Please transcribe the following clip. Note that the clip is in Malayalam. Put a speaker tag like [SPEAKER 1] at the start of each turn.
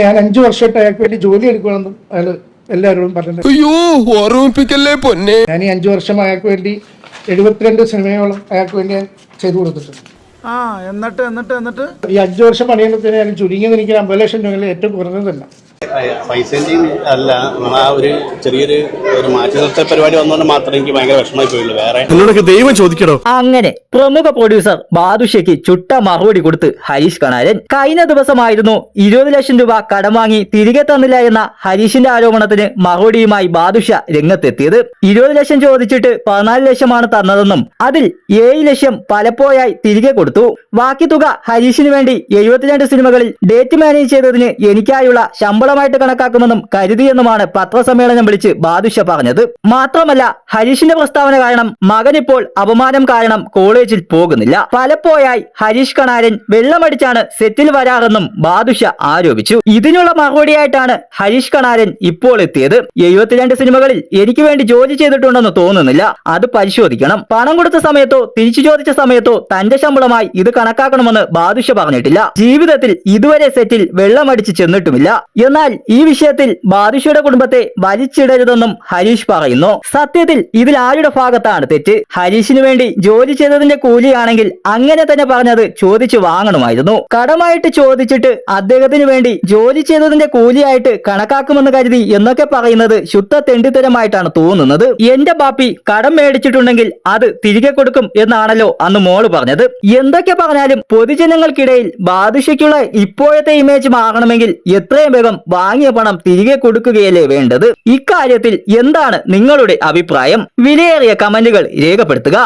[SPEAKER 1] ഞാൻ 5 വർഷമായിട്ട് അയാൾക്ക് വേണ്ടി ജോലി എടുക്കണമെന്നും അയാൾ എല്ലാവരോടും പറഞ്ഞിട്ടുണ്ട്.
[SPEAKER 2] അയ്യോ ഓർമ്മിപ്പിക്കല്ലേ പൊന്നെ.
[SPEAKER 1] ഞാൻ ഈ 5 വർഷം അയാൾക്ക് വേണ്ടി 72 സിനിമയോളം അയാൾക്ക് വേണ്ടി ഞാൻ ചെയ്തു കൊടുത്തിട്ടുണ്ട്.
[SPEAKER 3] എന്നിട്ട്
[SPEAKER 1] ഈ 5 വർഷം പണിയുന്നതിന് ഞാൻ ചുരുങ്ങിയത് എനിക്ക് 50 ലക്ഷം രൂപയിൽ ഏറ്റവും കുറഞ്ഞതല്ല.
[SPEAKER 4] പൈസേന്റെയും അല്ല, ആ ഒരു ചെറിയൊരു മാറ്റി നിർത്തൽ പരിപാടി വന്നുകൊണ്ട് മാത്രമേ എനിക്ക് ഭയങ്കര വിഷമമായി പോയുള്ളൂ. വേറെ
[SPEAKER 5] എന്നോടൊക്കെ ദൈവം ചോദിക്കണോ.
[SPEAKER 6] അങ്ങനെ പ്രമുഖ പ്രൊഡ്യൂസർ ബാദുഷയ്ക്ക് ചുട്ട മറുപടി കൊടുത്ത് ഹരീഷ് കണാരൻ. കഴിഞ്ഞ ദിവസമായിരുന്നു 20 ലക്ഷം രൂപ കടം വാങ്ങി തിരികെ തന്നില്ല എന്ന ഹരീഷിന്റെ ആരോപണത്തിന് മറുപടിയുമായി ബാദുഷ രംഗത്തെത്തിയത്. 20 ലക്ഷം ചോദിച്ചിട്ട് 14 ലക്ഷമാണ് തന്നതെന്നും അതിൽ 7 ലക്ഷം പലപ്പോഴായി തിരികെ കൊടുത്തു. ബാക്കി തുക ഹരീഷിന് വേണ്ടി 72 സിനിമകളിൽ ഡേറ്റ് മാനേജ് ചെയ്തതിന് എനിക്കായുള്ള ശമ്പളമായിട്ട് കണക്കാക്കുമെന്നും കരുതിയെന്നുമാണ് പത്രസമ്മേളനം വിളിച്ച് ബാദുഷ പറഞ്ഞത്. മാത്രമല്ല ഹരീഷിന്റെ പ്രസ്താവന കാരണം മകൻ ഇപ്പോൾ അപമാനം കാരണം കോളേജിൽ പോകുന്നില്ല. പലപ്പോഴായി ഹരീഷ് കണാരൻ വെള്ളമടിച്ചാണ് സെറ്റിൽ വരാറെന്നും ബാദുഷ ആരോപിച്ചു. ഇതിനുള്ള മറുപടിയായിട്ടാണ് ഹരീഷ് കണാരൻ ഇപ്പോൾ എത്തിയത്. 72 സിനിമകളിൽ എനിക്ക് വേണ്ടി ജോലി ചെയ്തിട്ടുണ്ടെന്ന് തോന്നുന്നില്ല, അത് പരിശോധിക്കണം. പണം കൊടുത്ത സമയത്തോ തിരിച്ചു ചോദിച്ച സമയത്തോ തന്റെ ശമ്പളമായി ഇത് കണക്കാക്കണമെന്ന് ബാദുഷ പറഞ്ഞിട്ടില്ല. ജീവിതത്തിൽ ഇതുവരെ സെറ്റിൽ വെള്ളമടിച്ച് ചെന്നിട്ടുമില്ല. എന്നാൽ ഈ വിഷയത്തിൽ ബാദുഷയുടെ കുടുംബത്തെ വലിച്ചിടരുതെന്നും ഹരീഷ് പറയുന്നു. സത്യത്തിൽ ഇതിൽ ആരുടെ ഭാഗത്താണ് തെറ്റ്? ഹരീഷിന് വേണ്ടി ജോലി ചെയ്തതിന്റെ കൂലിയാണെങ്കിൽ അങ്ങനെ തന്നെ പറഞ്ഞത് ചോദിച്ചു വാങ്ങണമായിരുന്നു. കടമായിട്ട് ചോദിച്ചിട്ട് അദ്ദേഹത്തിന് വേണ്ടി ജോലി ചെയ്തതിന്റെ കൂലിയായിട്ട് കണക്കാക്കുമെന്ന് കരുതി എന്നൊക്കെ പറയുന്നത് ശുദ്ധ തെണ്ടിത്തരമായിട്ടാണ് തോന്നുന്നത്. എന്റെ ബാപ്പി കടം മേടിച്ചിട്ടുണ്ടെങ്കിൽ അത് തിരികെ കൊടുക്കും എന്നാണല്ലോ അന്ന് മോള് പറഞ്ഞത്. എന്തൊക്കെ പറഞ്ഞാലും പൊതുജനങ്ങൾക്കിടയിൽ ബാദുഷയ്ക്കുള്ള ഇപ്പോഴത്തെ ഇമേജ് മാറണമെങ്കിൽ എത്രയും വേഗം വാങ്ങിയ പണം തിരികെ കൊടുക്കുകയല്ലേ വേണ്ടത്. ഇക്കാര്യത്തിൽ എന്താണ് നിങ്ങളുടെ അഭിപ്രായം? വിലയേറിയ കമന്റുകൾ രേഖപ്പെടുത്തുക.